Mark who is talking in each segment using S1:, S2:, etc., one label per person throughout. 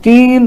S1: 3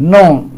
S1: 9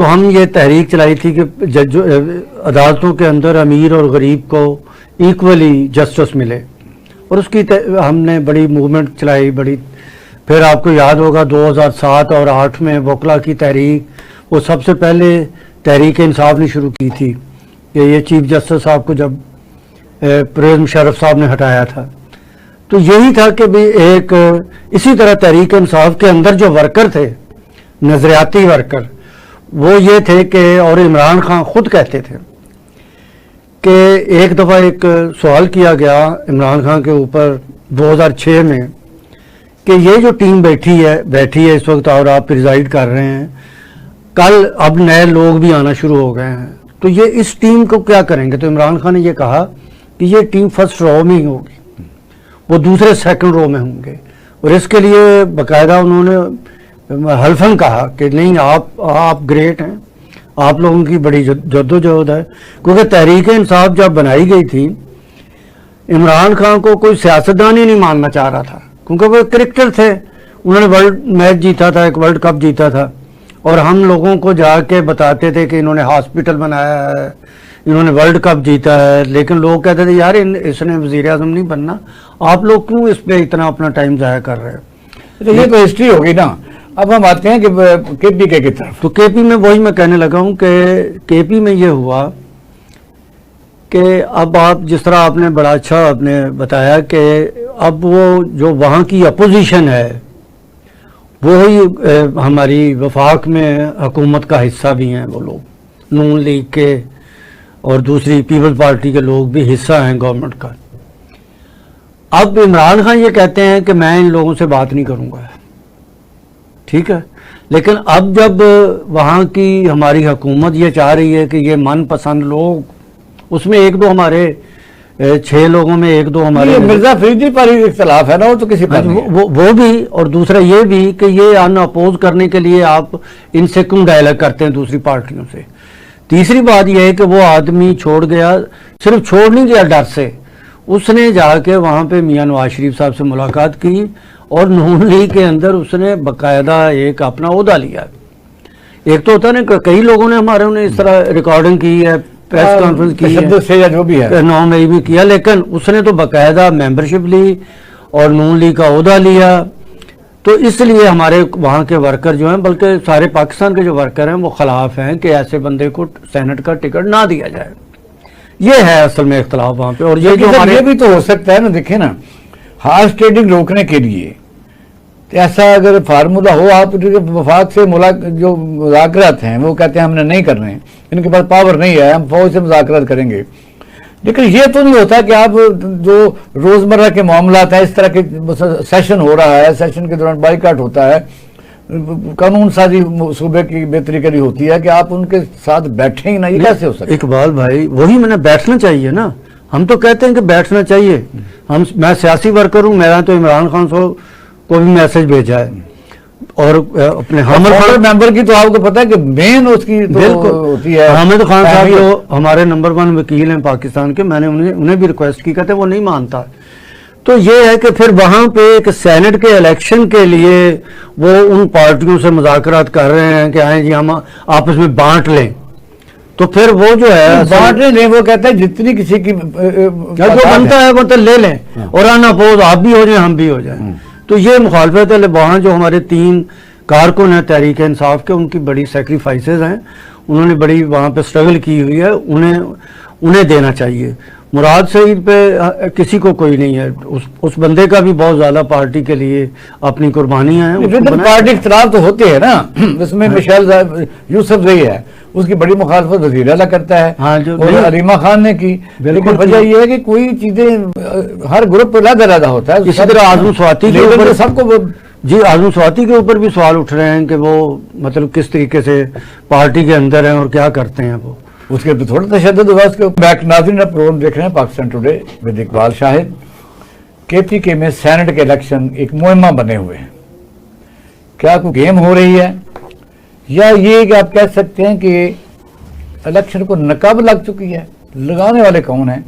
S2: تو ہم یہ تحریک چلائی تھی کہ عدالتوں کے اندر امیر اور غریب کو ایکولی جسٹس ملے، اور اس کی ہم نے بڑی موومنٹ چلائی بڑی. پھر آپ کو یاد ہوگا 2007 اور 2008 میں وکلا کی تحریک، وہ سب سے پہلے تحریک انصاف نے شروع کی تھی کہ یہ چیف جسٹس صاحب کو جب پرویز مشرف صاحب نے ہٹایا تھا، تو یہی تھا کہ بھی ایک اسی طرح تحریک انصاف کے اندر جو ورکر تھے، نظریاتی ورکر، وہ یہ تھے کہ، اور عمران خان خود کہتے تھے کہ ایک دفعہ ایک سوال کیا گیا عمران خان کے اوپر 2006 میں کہ یہ جو ٹیم بیٹھی ہے اس وقت اور آپ پریزائڈ کر رہے ہیں، کل اب نئے لوگ بھی آنا شروع ہو گئے ہیں، تو یہ اس ٹیم کو کیا کریں گے؟ تو عمران خان نے یہ کہا کہ یہ ٹیم فرسٹ رو میں ہی ہوگی، وہ دوسرے سیکنڈ رو میں ہوں گے، اور اس کے لیے باقاعدہ انہوں نے حلفاً کہا کہ نہیں، آپ گریٹ ہیں، آپ لوگوں کی بڑی جدوجہد ہے. کیونکہ تحریک انصاف جب بنائی گئی تھی، عمران خان کو کوئی سیاستدان ہی نہیں ماننا چاہ رہا تھا، کیونکہ وہ کرکٹر تھے، انہوں نے ورلڈ میچ جیتا تھا، ایک ورلڈ کپ جیتا تھا، اور ہم لوگوں کو جا کے بتاتے تھے کہ انہوں نے ہاسپٹل بنایا ہے، انہوں نے ورلڈ کپ جیتا ہے، لیکن لوگ کہتے تھے یار اس نے وزیر اعظم نہیں بننا، آپ لوگ کیوں اس پہ اتنا اپنا ٹائم ضائع کر رہے ہیں؟
S1: تو یہ تو ہسٹری ہوگی نا. اب ہم آتے ہیں کہ کے پی کے کی طرف.
S2: تو کے پی میں وہی میں کہنے لگا ہوں کہ کے پی میں یہ ہوا کہ اب آپ جس طرح آپ نے بڑا اچھا آپ نے بتایا کہ اب وہ جو وہاں کی اپوزیشن ہے وہی ہماری وفاق میں حکومت کا حصہ بھی ہیں، وہ لوگ نون لیگ کے اور دوسری پیپلز پارٹی کے لوگ بھی حصہ ہیں گورنمنٹ کا. اب عمران خان یہ کہتے ہیں کہ میں ان لوگوں سے بات نہیں کروں گا، ٹھیک ہے، لیکن اب جب وہاں کی ہماری حکومت یہ چاہ رہی ہے کہ یہ من پسند لوگ، اس میں ایک دو ہمارے 6 لوگوں میں ایک دو ہمارے
S1: مرزا فریدی پر ہی اختلاف ہے نا، وہ تو کسی پر
S2: وہ بھی، اور دوسرا یہ بھی کہ یہ ان اپوز کرنے کے لیے آپ ان سے کیوں ڈائلاگ کرتے ہیں دوسری پارٹیوں سے. تیسری بات یہ ہے کہ وہ آدمی چھوڑ گیا، صرف چھوڑ نہیں گیا ڈر سے، اس نے جا کے وہاں پہ میاں نواز شریف صاحب سے ملاقات کی، اور نون لیگ کے اندر اس نے باقاعدہ ایک اپنا عہدہ لیا. ایک تو ہوتا ہے نا کہ کئی لوگوں نے ہمارے انہیں اس طرح ریکارڈنگ کی ہے، پریس کانفرنس کی ہے،
S1: جو بھی ہے
S2: 9 مئی بھی کیا، لیکن اس نے تو باقاعدہ ممبرشپ لی اور نون لیگ کا عہدہ لیا. تو اس لیے ہمارے وہاں کے ورکر جو ہیں، بلکہ سارے پاکستان کے جو ورکر ہیں، وہ خلاف ہیں کہ ایسے بندے کو سینٹ کا ٹکٹ نہ دیا جائے. یہ ہے اصل میں اختلاف وہاں پہ. اور
S1: یہ بھی تو ہو سکتا ہے نا، دیکھیں نا، ہارس ٹریڈنگ روکنے کے لیے ایسا اگر فارمولا ہو، آپ وفاق سے جو مذاکرات ہیں وہ کہتے ہیں ہم نے نہیں کرنے، ان کے پاس پاور نہیں ہے، ہم فوج سے مذاکرات کریں گے، لیکن یہ تو نہیں ہوتا کہ آپ جو روزمرہ کے معاملات ہیں، اس طرح کے سیشن ہو رہا ہے، سیشن کے دوران بائیکاٹ ہوتا ہے، قانون سازی صوبے کی بہتری کے لیے ہوتی ہے، کہ آپ ان کے ساتھ بیٹھیں ہی نہ، یہ کیسے ہو سکتا ہے؟
S2: اقبال بھائی وہی میں نے بیٹھنا چاہیے نا، ہم تو کہتے ہیں کہ بیٹھنا چاہیے. میں سیاسی ورکر ہوں، میرا تو عمران خان صاحب کو بھی میسج بھیجا ہے، اور اپنے حامد
S1: ممبر کی تو آپ کو پتا ہے کہ مین اس کی ہوتی ہے.
S2: حامد خان صاحب جو ہمارے نمبر 1 وکیل ہیں پاکستان کے، میں نے انہیں بھی ریکویسٹ کی، کہتے وہ نہیں مانتا. تو یہ ہے کہ پھر وہاں پہ ایک سینٹ کے الیکشن کے لیے وہ ان پارٹیوں سے مذاکرات کر رہے ہیں کہ آئیں جی ہم آپس میں بانٹ لیں. تو پھر وہ جو ہے
S1: بانٹ لیں، وہ کہتا ہے جتنی کسی کی
S2: جو بنتا ہے وہ تو لے لیں، اور ان اپوز آپ بھی ہو جائیں ہم بھی ہو جائیں. تو یہ مخالفت ہے. وہاں جو ہمارے 3 کارکن ہیں تحریک انصاف کے، ان کی بڑی سیکریفائسز ہیں، انہوں نے بڑی وہاں پہ سٹرگل کی ہوئی ہے، انہیں دینا چاہیے. مراد سعید پہ کسی کو کوئی نہیں ہے، اس بندے کا بھی بہت زیادہ پارٹی کے لیے اپنی قربانیاں ہیں.
S1: پارٹی اختلاف تو ہوتے ہیں نا، اس میں مشیل یوسف زئی ہے، اس کی بڑی مخالفت وزیر اعلیٰ کرتا ہے، اور علیمہ خان نے کی، لیکن وجہ یہ ہے کہ کوئی چیزیں ہر گروپ پہ علیحدہ ہوتا ہے.
S2: اسی طرح اعظم سواتی کے اوپر
S1: سب کو
S2: اعظم سواتی کے اوپر بھی سوال اٹھ رہے ہیں کہ وہ مطلب کس طریقے سے پارٹی کے اندر ہیں اور کیا کرتے ہیں. وہ
S1: اس کے تھوڑا تشدد ہوا اس کے بیک. ناظرین پروگرام دیکھ رہے ہیں پاکستان ٹوڈے ود اقبال شاہد. کے پی کے میں سینٹ کے الیکشن ایک مہمہ بنے ہوئے ہیں، کیا کوئی گیم ہو رہی ہے، یا یہ کہ آپ کہہ سکتے ہیں کہ الیکشن کو نقاب لگ چکی ہے؟ لگانے والے کون ہیں؟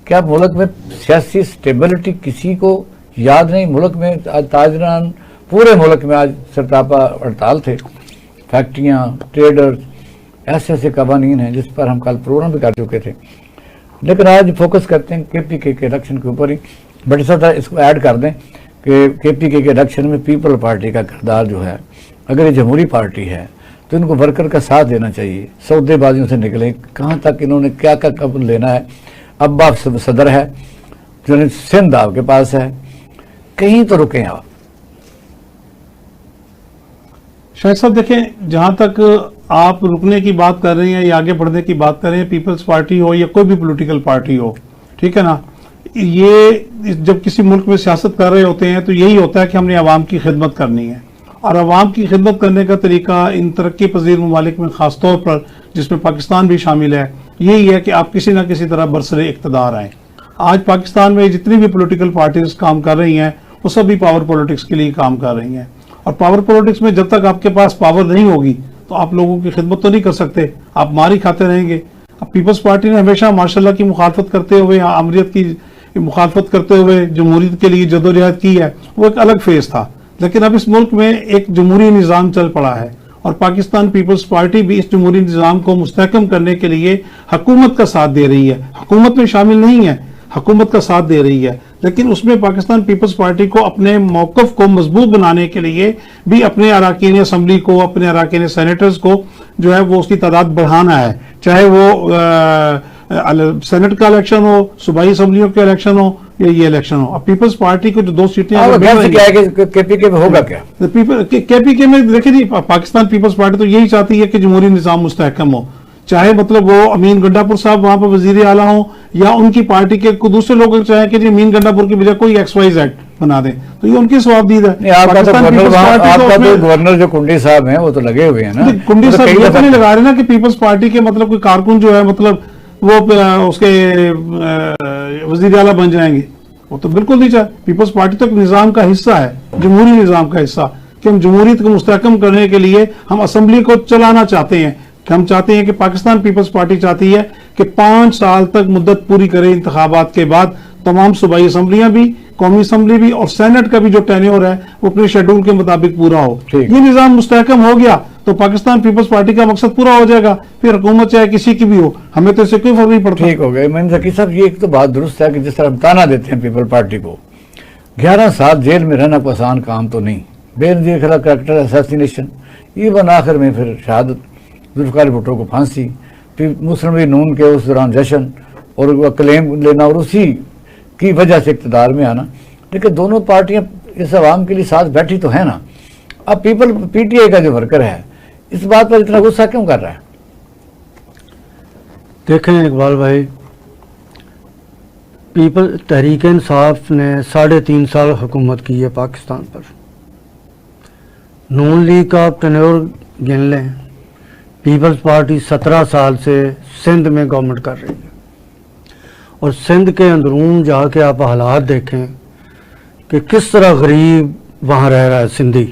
S1: کیا ملک میں سیاسی سٹیبلٹی کسی کو یاد نہیں؟ ملک میں آج تاجران، پورے ملک میں آج سرتاپا ہڑتال تھے، فیکٹریاں، ٹریڈرز، ایسے ایسے قوانین ہیں جس پر ہم کل پروگرام بھی کر چکے تھے، لیکن آج فوکس کرتے ہیں کے پی کے الیکشن کے اوپر ہی. بٹ اس طرح اس کو ایڈ کر دیں کہ کے پی کے الیکشن میں پیپل پارٹی کا کردار جو ہے، اگر یہ جمہوری پارٹی ہے تو ان کو ورکر کا ساتھ دینا چاہیے، سودے بازیوں سے نکلیں، کہاں تک انہوں نے کیا کیا قبل لینا ہے. اب آپ صدر ہے، سندھ آپ کے پاس ہے، کہیں تو رکیں آپ.
S3: شاہد صاحب دیکھیں، جہاں تک آپ رکنے کی بات کر رہے ہیں یا آگے بڑھنے کی بات کر رہے ہیں، پیپلز پارٹی ہو یا کوئی بھی پولیٹیکل پارٹی ہو، ٹھیک ہے نا، یہ جب کسی ملک میں سیاست کر رہے ہوتے ہیں تو یہی ہوتا ہے کہ ہم نے عوام کی خدمت کرنی ہے. اور عوام کی خدمت کرنے کا طریقہ ان ترقی پذیر ممالک میں خاص طور پر، جس میں پاکستان بھی شامل ہے، یہی ہے کہ آپ کسی نہ کسی طرح برسر اقتدار آئیں. آج پاکستان میں جتنی بھی پولیٹیکل پارٹیز کام کر رہی ہیں وہ سبھی پاور پولیٹکس کے لیے کام کر رہی ہیں. اور پاور پولیٹکس میں جب تک آپ کے پاس پاور نہیں ہوگی تو آپ لوگوں کی خدمت تو نہیں کر سکتے، آپ مار ہی کھاتے رہیں گے. اب پیپلز پارٹی نے ہمیشہ ماشاءاللہ کی مخالفت کرتے ہوئے، آمریت کی مخالفت کرتے ہوئے جمہوریت کے لیے جدوجہد کی ہے، وہ ایک الگ فیز تھا. لیکن اب اس ملک میں ایک جمہوری نظام چل پڑا ہے اور پاکستان پیپلز پارٹی بھی اس جمہوری نظام کو مستحکم کرنے کے لیے حکومت کا ساتھ دے رہی ہے. حکومت میں شامل نہیں ہے، حکومت کا ساتھ دے رہی ہے، لیکن اس میں پاکستان پیپلز پارٹی کو اپنے موقف کو مضبوط بنانے کے لیے بھی اپنے اراکین اسمبلی کو، اپنے اراکین سینیٹرز کو جو ہے وہ اس کی تعداد بڑھانا ہے، چاہے وہ سینٹ کا الیکشن ہو، صوبائی اسمبلیوں کے الیکشن ہو یا یہ الیکشن ہو. اب پیپلز پارٹی کو جو 2 سیٹیں
S1: کے پی کے میں ہوگا کیا؟
S3: کے پی کے میں دیکھیں جی، پاکستان پیپلز پارٹی تو یہی چاہتی ہے کہ جمہوری نظام مستحکم ہو، چاہے مطلب وہ امین گنڈا پور صاحب وہاں پہ وزیر اعلیٰ ہوں یا ان کی پارٹی کے دوسرے لوگ چاہیں کہ جی امین گنڈا پور کی بجائے کوئی ایکس وائی زیڈ بنا دیں، تو یہ ان کی ثوابدید ہے.
S1: آپ کا تو گورنر جو کنڈی صاحب ہیں وہ تو لگے ہوئے ہیں نا.
S3: کنڈی صاحب یہ تو نہیں لگا رہے نا کہ پیپلز پارٹی کے مطلب کوئی کارکن جو ہے مطلب وہ اس کے وزیر اعلیٰ بن جائیں گے، وہ تو بالکل نہیں چاہے. پیپلز پارٹی تو ایک نظام کا حصہ ہے، جمہوری نظام کا حصہ، کہ ہم جمہوریت کو مستحکم کرنے کے لیے ہم اسمبلی کو چلانا چاہتے ہیں، کہ ہم چاہتے ہیں کہ پاکستان پیپلز پارٹی چاہتی ہے کہ 5 سال تک مدت پوری کرے انتخابات کے بعد تمام صوبائی اسمبلیاں بھی، قومی اسمبلی بھی اور سینٹ کا بھی جو ٹینیور ہے وہ اپنے شیڈول کے مطابق پورا ہو. یہ نظام مستحکم ہو گیا تو پاکستان پیپلز پارٹی کا مقصد پورا ہو جائے گا، پھر حکومت چاہے کسی کی بھی ہو، ہمیں تو اس سے کوئی فرق نہیں پڑتا.
S1: ٹھیک ہو گیا ایمان ذکی صاحب، یہ ایک تو بات درست ہے کہ جس طرح ہم تانا دیتے ہیں پیپل پارٹی کو، 11 سال جیل میں رہنا کوئی آسان کام تو نہیں، بے نظیر خلاف کریکٹر اسیسینیشن، ایون آخر میں پھر شہادت، ذوالفقار بھٹو کو پھانسی، پھر مسلم لیگ نون کے اس دوران جشن اور وہ کلیم لینا اور اسی کی وجہ سے اقتدار میں آنا. لیکن دونوں پارٹیاں اس عوام کے لیے ساتھ بیٹھی تو ہیں نا. اب پی ٹی آئی کا جو ورکر ہے اس بات پر اتنا غصہ کیوں کر رہا ہے؟
S2: دیکھیں اقبال بھائی، تحریک انصاف نے 3.5 سال حکومت کی ہے پاکستان پر. نون لیگ کا آپ ٹینیور گن لیں، پیپلز پارٹی 17 سال سے سندھ میں گورنمنٹ کر رہی ہے، اور سندھ کے اندرون جا کے آپ حالات دیکھیں کہ کس طرح غریب وہاں رہ رہا ہے سندھی.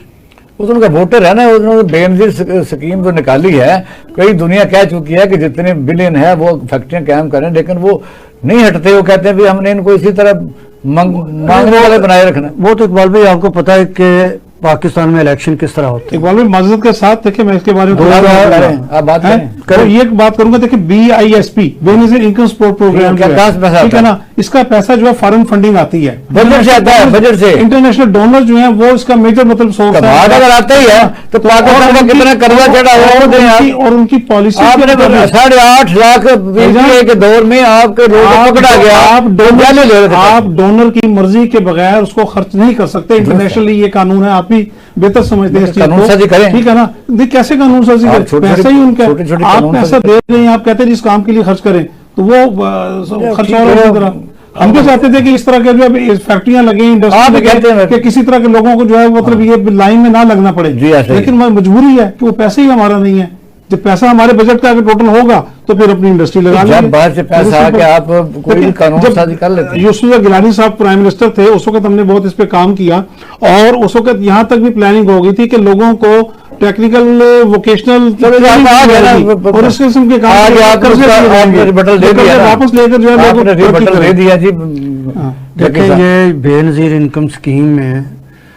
S1: وہ تو ان کا ووٹر ہے نا، انہوں نے بے نظیر اسکیم جو نکالی ہے، کئی دنیا کہہ چکی ہے کہ جتنے بلین ہے وہ فیکٹریاں قائم کریں، لیکن وہ نہیں ہٹتے. وہ کہتے ہیں بھی ہم نے ان کو اسی طرح مانگنے والے بنائے رکھنا.
S2: وہ تو اقبال بھائی آپ کو پتا ہے کہ پاکستان میں الیکشن کس طرح ہوتے ہیں.
S3: اقبال بھائی معذرت کے ساتھ دیکھیں میں اس کے بارے میں یہ بات کروں گا. دیکھیں BISP بے نظیر انکم سپورٹ پروگرام، ٹھیک ہے نا، اس کا پیسہ جو ہے فارن فنڈنگ آتی ہے،
S1: بجٹ سے آتا ہے، بجٹ سے انٹرنیشنل
S3: ڈونر جو ہیں وہ اس کا میجر مطلب سورس ہے.
S1: اگر آتا ہی ہے تو پاکستان کا کتنا قرضہ چڑھا ہوا
S3: اور ان کی پالیسی
S1: 8.5 لاکھ کے دور میں آپ کے پکڑا گیا.
S3: آپ ڈونر کی مرضی کے بغیر اس کو خرچ نہیں کر سکتے. انٹرنیشنلی یہ قانون ہے، آپ بھی بہتر سمجھتے ہیں اس چیز کو، ٹھیک ہے نا. کیسے قانون سازی کریں؟ پیسے ہی ان کا، آپ پیسہ دے رہے ہیں، آپ کہتے ہیں اس کام کے لیے خرچ کریں تو وہ خرچ ہو رہا ہے. طرح ہم بھی چاہتے تھے کہ اس طرح کے جو فیکٹریاں لگیں، انڈسٹری کہ کسی طرح کے لوگوں کو جو ہے مطلب یہ لائن میں نہ لگنا پڑے، لیکن مجبوری ہے کہ وہ پیسے ہی ہمارا نہیں ہے. جب پیسہ ہمارے بجٹ کا اگر ٹوٹل ہوگا تو پھر اپنی انڈسٹری لگا لیں گے.
S1: جب باہر سے پیسہ آ کے آپ کوئی بھی قانون سازی کر لیتے ہیں.
S3: یوسف گیلانی صاحب پرائم منسٹر تھے اس وقت، ہم نے بہت اس پہ کام کیا اور اس وقت یہاں تک بھی پلاننگ ہو گئی تھی کہ لوگوں کو ٹیکنیکل ووکیشنل اور اس قسم کے کام واپس لے کر جو ہے.
S2: دیکھیں یہ بے نظیر انکم اسکیم میں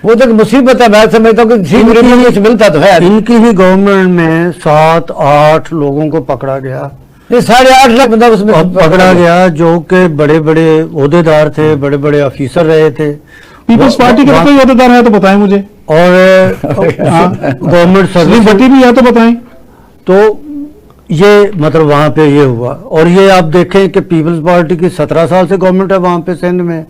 S1: وہ تو مصیبت ہے. میں سمجھتا ہوں کہ سے ملتا تو ہے.
S2: ان کی ہی گورنمنٹ میں 7-8 لوگوں کو پکڑا گیا,
S1: یہ 8.5 لاکھ بندہ اس میں
S2: پکڑا گیا جو کہ بڑے بڑے عہدیدار تھے, بڑے بڑے آفیسر رہے تھے.
S3: پیپلز پارٹی کا کوئی عہدیدار ہے تو بتائیں مجھے,
S2: اور گورنمنٹ
S3: سلیم بھٹی بھی ہے تو بتائیں.
S2: تو یہ مطلب وہاں پہ یہ ہوا. اور یہ آپ دیکھیں کہ پیپلز پارٹی کی 17 سال سے گورنمنٹ ہے وہاں پہ سندھ میں,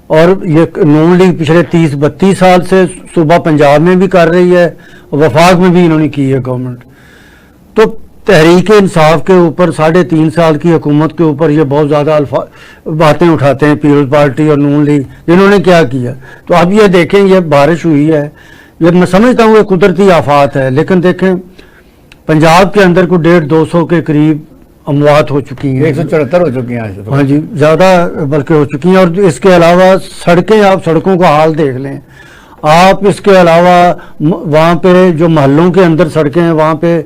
S2: اور یہ نون لیگ پچھلے 30-32 سال سے صوبہ پنجاب میں بھی کر رہی ہے, وفاق میں بھی انہوں نے کی ہے گورنمنٹ. تو تحریک انصاف کے اوپر 3.5 سال کی حکومت کے اوپر یہ بہت زیادہ باتیں اٹھاتے ہیں پیپلز پارٹی اور نون لیگ, جنہوں نے کیا کیا. تو اب یہ دیکھیں, یہ بارش ہوئی ہے, یہ میں سمجھتا ہوں یہ قدرتی آفات ہے, لیکن دیکھیں پنجاب کے اندر کو 150-200 کے قریب اموات ہو چکی ہیں,
S1: 174 ہو چکی ہیں.
S2: ہاں جی, زیادہ بلکہ ہو چکی ہیں. اور اس کے علاوہ سڑکیں, آپ سڑکوں کا حال دیکھ لیں آپ. اس کے علاوہ وہاں پہ جو محلوں کے اندر سڑکیں ہیں وہاں پہ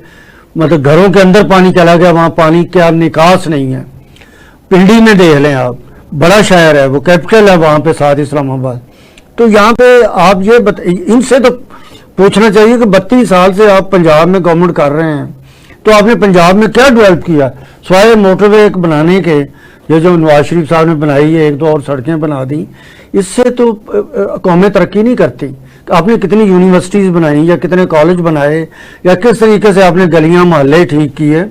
S2: مطلب گھروں کے اندر پانی چلا گیا, وہاں پانی کا نکاس نہیں ہے. پنڈی میں دیکھ لیں آپ, بڑا شہر ہے, وہ کیپٹل ہے وہاں پہ ساتھ اسلام آباد. تو یہاں پہ آپ یہ ان سے تو پوچھنا چاہیے کہ 32 سال سے آپ پنجاب میں گورنمنٹ کر رہے ہیں, تو آپ نے پنجاب میں کیا ڈیولپ کیا سوائے موٹر وے بنانے کے. یہ جو نواز شریف صاحب نے بنائی ہے, 1-2 اور سڑکیں بنا دی, اس سے تو قومیں ترقی نہیں کرتی. آپ نے کتنی یونیورسٹیز بنائی یا کتنے کالج بنائے یا کس طریقے سے آپ نے گلیاں محلے ٹھیک کیے.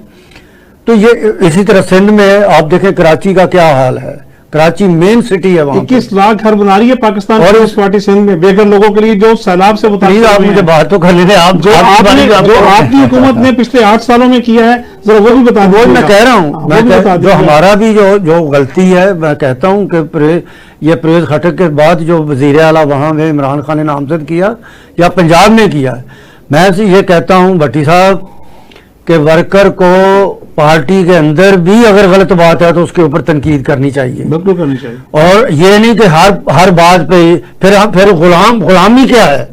S2: تو یہ اسی طرح سندھ میں آپ دیکھیں کراچی کا کیا حال ہے. کراچی مین سٹی ہے, وہاں
S3: 21 لاکھ گھر بنا رہی ہے پاکستان پیپلز پارٹی سندھ میں بے گھر لوگوں کے لیے جو سیلاب سے متاثر
S2: آپ مجھے بات تو کر لیتے. آپ
S3: جو آپ کی حکومت نے پچھلے 8 سالوں میں کیا ہے ذرا وہ بھی بتا دیں.
S2: وہ میں کہہ رہا ہوں, جو ہمارا بھی جو غلطی ہے, میں کہتا ہوں کہ یہ پرویز خٹک کے بعد جو وزیر اعلیٰ وہاں میں عمران خان نے نامزد کیا یا پنجاب میں کیا, میں یہ کہتا ہوں بھٹی صاحب کہ ورکر کو پارٹی کے اندر بھی اگر غلط بات ہے تو اس کے اوپر تنقید کرنی چاہیے,
S3: بالکل کرنی چاہیے.
S2: اور یہ نہیں کہ ہر بات پہ پھر غلامی کیا ہے.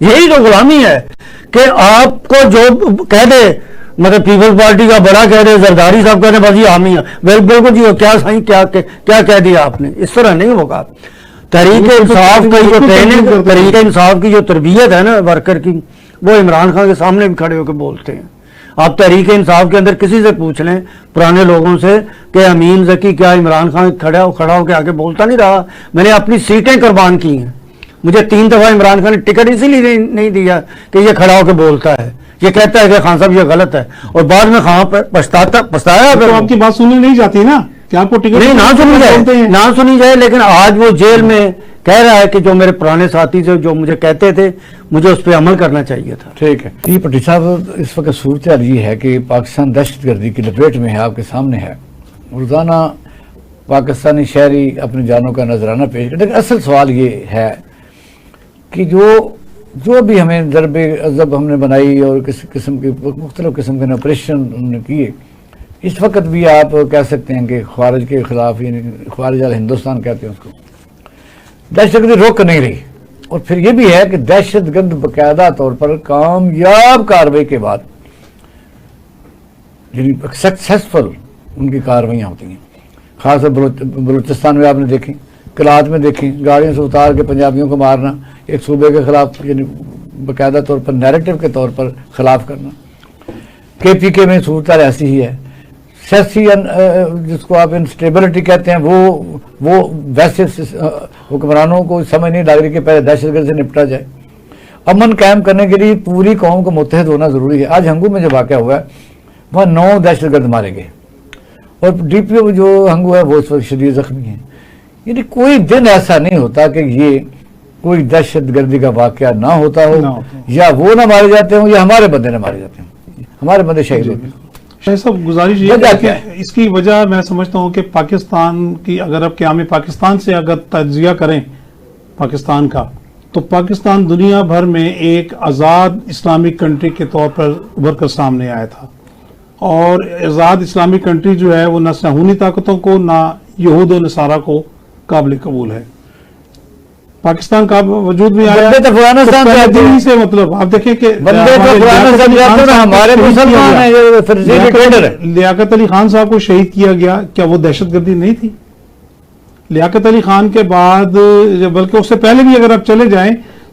S2: یہی تو غلامی ہے کہ آپ کو جو کہہ دے, مطلب پیپلز پارٹی کا بڑا کہہ دے, زرداری صاحب کہتے ہیں بس یہ حامی ہے, بالکل جی کیا صحیح کیا کہہ دیا آپ نے. اس طرح نہیں ہوگا. تحریک انصاف کی جو ٹریننگ, تحریک انصاف کی جو تربیت ہے نا ورکر کی, وہ عمران خان کے سامنے بھی کھڑے ہو کے بولتے ہیں. آپ تحریک انصاف کے اندر کسی سے پوچھ لیں پرانے لوگوں سے کہ امین ذکی کیا عمران خان کھڑا ہو کے آگے بولتا نہیں رہا. میں نے اپنی سیٹیں قربان کی ہیں, مجھے 3 دفعہ عمران خان نے ٹکٹ اسی لیے نہیں دیا کہ یہ کھڑا ہو کے بولتا ہے, یہ کہتا ہے کہ خان صاحب یہ غلط ہے, اور بعد میں خان پچھتایا.
S3: تو آپ کی بات سننی نہیں جاتی نا کہ آپ کو ٹکٹ
S2: نہیں, نہ سنی جائے. لیکن آج وہ جیل میں کہہ رہا ہے کہ جو میرے پرانے ساتھی سے جو مجھے کہتے تھے مجھے اس پہ عمل کرنا چاہیے تھا.
S1: ٹھیک ہے جی. پٹی صاحب, اس وقت صورتحال یہ ہے کہ پاکستان دہشت گردی کی لپیٹ میں ہے, آپ کے سامنے ہے. روزانہ پاکستانی شہری اپنی جانوں کا نذرانہ پیش کرتے. لیکن اصل سوال یہ ہے کہ جو بھی ہمیں ضرب عذب ہم نے بنائی اور کسی قسم کی مختلف قسم کے آپریشن ہم نے کیے, اس وقت بھی آپ کہہ سکتے ہیں کہ خارج کے خلاف, یعنی خارج والا ہندوستان کہتے ہیں اس کو, دہشت گردی روک نہیں رہی. اور پھر یہ بھی ہے کہ دہشت گرد باقاعدہ طور پر کامیاب کارروائی کے بعد, یعنی سکسیسفل ان کی کارروائیاں ہوتی ہیں. خاص طور بلوچستان میں آپ نے دیکھی, کلات میں دیکھی, گاڑیوں سے اتار کے پنجابیوں کو مارنا, ایک صوبے کے خلاف یعنی باقاعدہ طور پر نیریٹو کے طور پر خلاف کرنا. KPK میں صورتحال ایسی ہی ہے. سیاسی جس کو آپ انسٹیبلٹی کہتے ہیں, وہ ویسے حکمرانوں کو سمجھ نہیں لگ رہی کہ پہلے دہشت گرد سے نپٹا جائے. امن قائم کرنے کے لیے پوری قوم کو متحد ہونا ضروری ہے. آج ہنگو میں جو واقعہ ہوا ہے وہاں 9 دہشت گرد مارے گئے, اور DPO جو ہنگو ہے وہ اس وقت شدید زخمی ہیں. یعنی کوئی دن ایسا نہیں ہوتا کہ یہ کوئی دہشت گردی کا واقعہ نہ ہوتا ہو, یا وہ نہ مارے جاتے ہوں یا ہمارے بندے نہ مارے جاتے ہوں, ہمارے بندے شہید ہوتے ہیں.
S3: شاہ صاحب, گزارش یہ ہے کہ اس کی وجہ میں سمجھتا ہوں کہ پاکستان کی, اگر اب قیام پاکستان سے اگر تجزیہ کریں پاکستان کا, تو پاکستان دنیا بھر میں ایک آزاد اسلامک کنٹری کے طور پر ابھر کر سامنے آیا تھا. اور آزاد اسلامک کنٹری جو ہے وہ نہ صہیونی طاقتوں کو نہ یہود و نصارہ کو قابل قبول ہے. پاکستان کا وجود بھی آیا سے, مطلب آپ دیکھیں کہ لیاقت علی خان صاحب کو شہید کیا گیا, کیا وہ دہشت گردی نہیں تھی؟ لیاقت علی خان کے بعد, بلکہ اس سے پہلے بھی اگر آپ چلے جائیں